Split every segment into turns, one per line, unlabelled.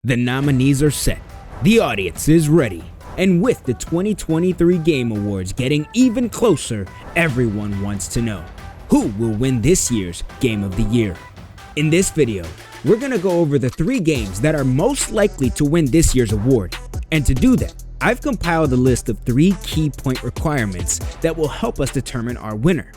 The nominees are set, the audience is ready, and with the 2023 Game Awards getting even closer, everyone wants to know, who will win this year's Game of the Year? In this video, we're gonna go over the 3 games that are most likely to win this year's award, and to do that, I've compiled a list of 3 key point requirements that will help us determine our winner.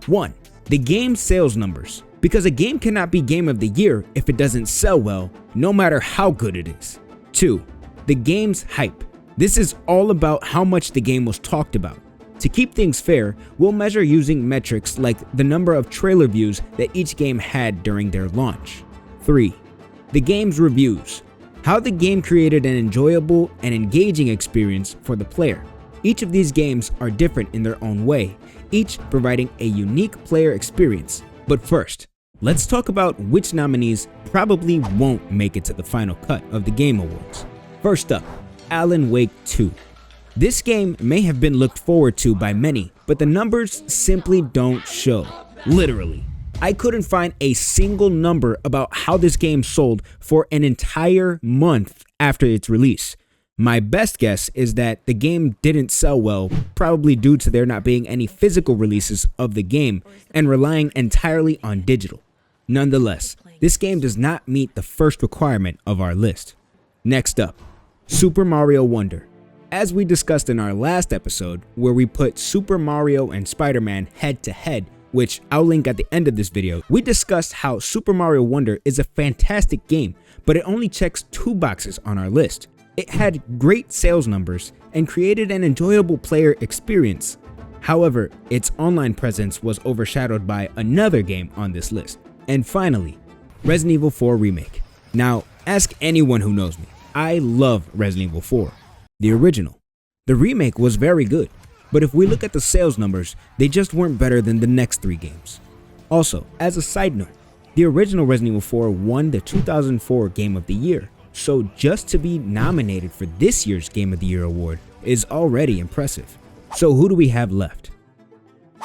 1. The game's sales numbers. Because a game cannot be Game of the Year if it doesn't sell well, no matter how good it is. 2. The game's hype. This is all about how much the game was talked about. To keep things fair, we'll measure using metrics like the number of trailer views that each game had during their launch. 3. The game's reviews. How the game created an enjoyable and engaging experience for the player. Each of these games are different in their own way, each providing a unique player experience. But first, let's talk about which nominees probably won't make it to the final cut of the Game Awards. First up, Alan Wake 2. This game may have been looked forward to by many, but the numbers simply don't show. Literally. I couldn't find a single number about how this game sold for an entire month after its release. My best guess is that the game didn't sell well, probably due to there not being any physical releases of the game and relying entirely on digital. Nonetheless, this game does not meet the first requirement of our list. Next up, Super Mario Wonder. As we discussed in our last episode, where we put Super Mario and Spider-Man head to head, which I'll link at the end of this video, we discussed how Super Mario Wonder is a fantastic game, but it only checks 2 boxes on our list. It had great sales numbers and created an enjoyable player experience. However, its online presence was overshadowed by another game on this list. And finally, Resident Evil 4 Remake. Now, ask anyone who knows me. I love Resident Evil 4, the original. The remake was very good, but if we look at the sales numbers, they just weren't better than the next 3 games. Also, as a side note, the original Resident Evil 4 won the 2004 Game of the Year. So just to be nominated for this year's Game of the Year award is already impressive. So who do we have left?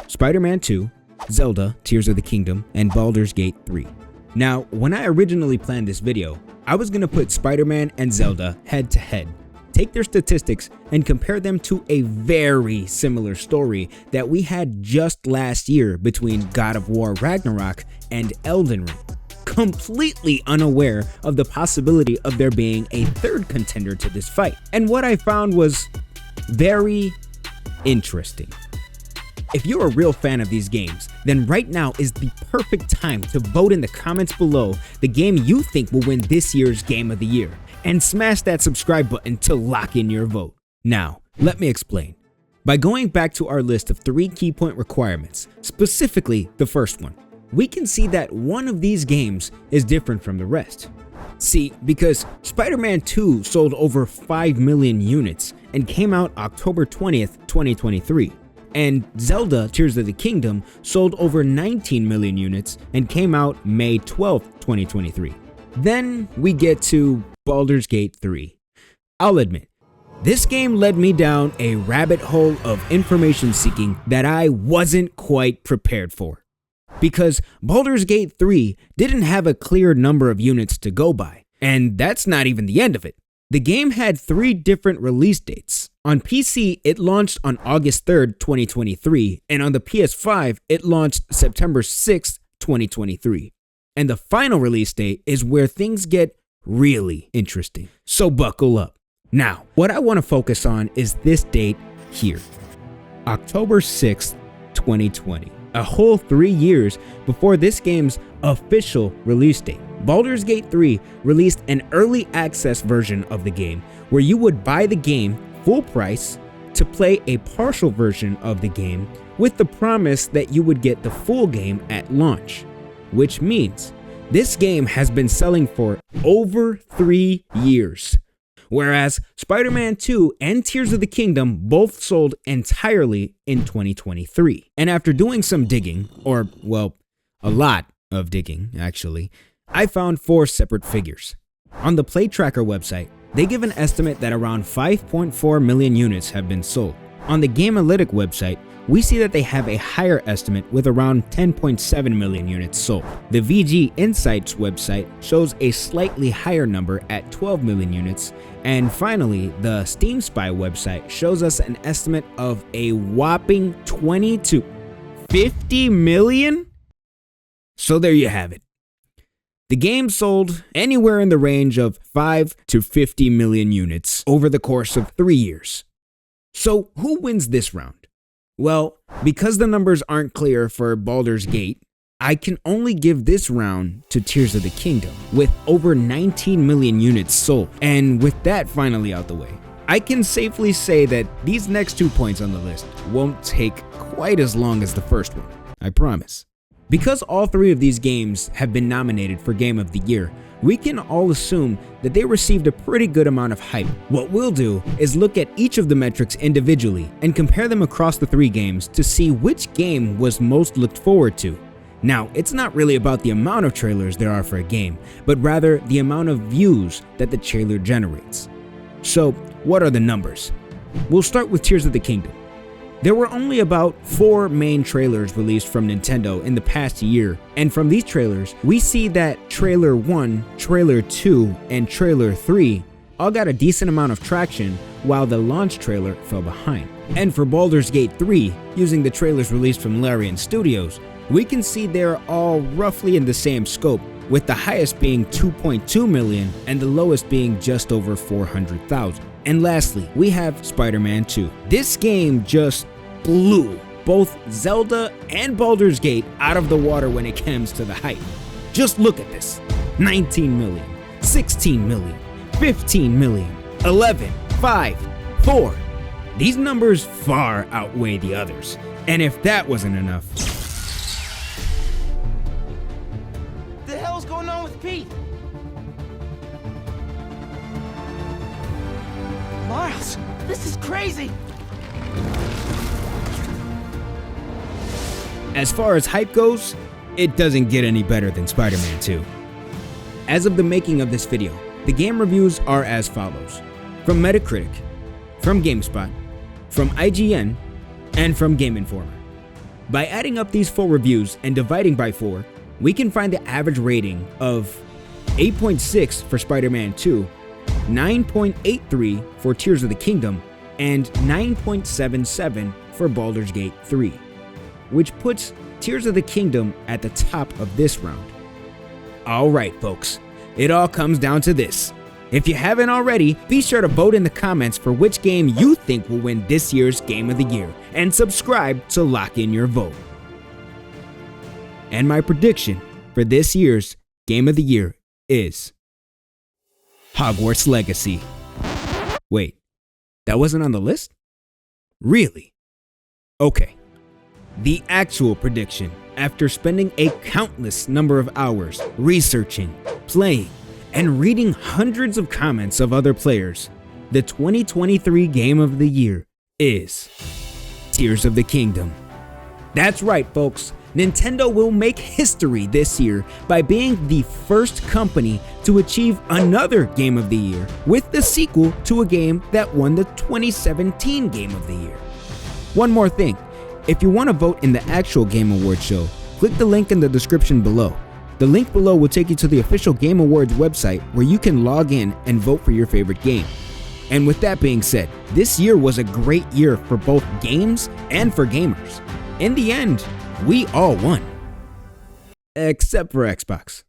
Spider-Man 2, Zelda, Tears of the Kingdom, and Baldur's Gate 3. Now, when I originally planned this video, I was gonna put Spider-Man and Zelda head to head, take their statistics, and compare them to a very similar story that we had just last year between God of War Ragnarok and Elden Ring, completely unaware of the possibility of there being a third contender to this fight. And what I found was very interesting. If you're a real fan of these games, then right now is the perfect time to vote in the comments below the game you think will win this year's Game of the Year, and smash that subscribe button to lock in your vote. Now, let me explain. By going back to our list of 3 key point requirements, specifically the first one, we can see that one of these games is different from the rest. See, because Spider-Man 2 sold over 5 million units and came out October 20th, 2023, and Zelda Tears of the Kingdom sold over 19 million units and came out May 12th, 2023. Then we get to Baldur's Gate 3. I'll admit, this game led me down a rabbit hole of information seeking that I wasn't quite prepared for. Because Baldur's Gate 3 didn't have a clear number of units to go by, and that's not even the end of it. The game had 3 different release dates. On PC, it launched on August 3rd, 2023, and on the PS5, it launched September 6th, 2023. And the final release date is where things get really interesting. So buckle up. Now, what I want to focus on is this date here, October 6th, 2020. A whole 3 years before this game's official release date. Baldur's Gate 3 released an early access version of the game where you would buy the game full price to play a partial version of the game with the promise that you would get the full game at launch. Which means this game has been selling for over 3 years. Whereas Spider-Man 2 and Tears of the Kingdom both sold entirely in 2023. And after doing some digging, or well, a lot of digging actually, I found 4 separate figures. On the Play Tracker website, they give an estimate that around 5.4 million units have been sold. On the Gamealytic website, we see that they have a higher estimate with around 10.7 million units sold. The VG Insights website shows a slightly higher number at 12 million units. And finally, the Steam Spy website shows us an estimate of a whopping 20 to 50 million? So there you have it. The game sold anywhere in the range of 5 to 50 million units over the course of 3 years. So who wins this round? Well, because the numbers aren't clear for Baldur's Gate, I can only give this round to Tears of the Kingdom, with over 19 million units sold. And with that finally out the way, I can safely say that these next 2 points on the list won't take quite as long as the first one, I promise. Because all 3 of these games have been nominated for Game of the Year, we can all assume that they received a pretty good amount of hype. What we'll do is look at each of the metrics individually and compare them across the 3 games to see which game was most looked forward to. Now, it's not really about the amount of trailers there are for a game, but rather the amount of views that the trailer generates. So, what are the numbers? We'll start with Tears of the Kingdom. There were only about 4 main trailers released from Nintendo in the past year, and from these trailers, we see that Trailer 1, Trailer 2, and Trailer 3 all got a decent amount of traction, while the launch trailer fell behind. And for Baldur's Gate 3, using the trailers released from Larian Studios, we can see they're all roughly in the same scope, with the highest being 2.2 million and the lowest being just over 400,000. And lastly, we have Spider-Man 2. This game just blew both Zelda and Baldur's Gate out of the water when it comes to the hype. Just look at this. 19 million, 16 million, 15 million, 11, 5, 4. These numbers far outweigh the others. And if that wasn't enough...
What the hell's going on with Pete? Miles, this is crazy!
As far as hype goes, it doesn't get any better than Spider-Man 2. As of the making of this video, the game reviews are as follows. From Metacritic, from GameSpot, from IGN, and from Game Informer. By adding up these 4 reviews and dividing by 4, we can find the average rating of 8.6 for Spider-Man 2, 9.83 for Tears of the Kingdom, and 9.77 for Baldur's Gate 3, which puts Tears of the Kingdom at the top of this round. Alright folks, it all comes down to this. If you haven't already, be sure to vote in the comments for which game you think will win this year's Game of the Year, and subscribe to lock in your vote. And my prediction for this year's Game of the Year is Hogwarts Legacy. Wait, that wasn't on the list? Really? Okay. The actual prediction, after spending a countless number of hours researching, playing, and reading hundreds of comments of other players, the 2023 Game of the Year is Tears of the Kingdom. That's right, folks. Nintendo will make history this year by being the first company to achieve another Game of the Year with the sequel to a game that won the 2017 Game of the Year. One more thing, if you want to vote in the actual Game Awards show, click the link in the description below. The link below will take you to the official Game Awards website where you can log in and vote for your favorite game. And with that being said, this year was a great year for both games and for gamers. In the end, we all won. Except for Xbox.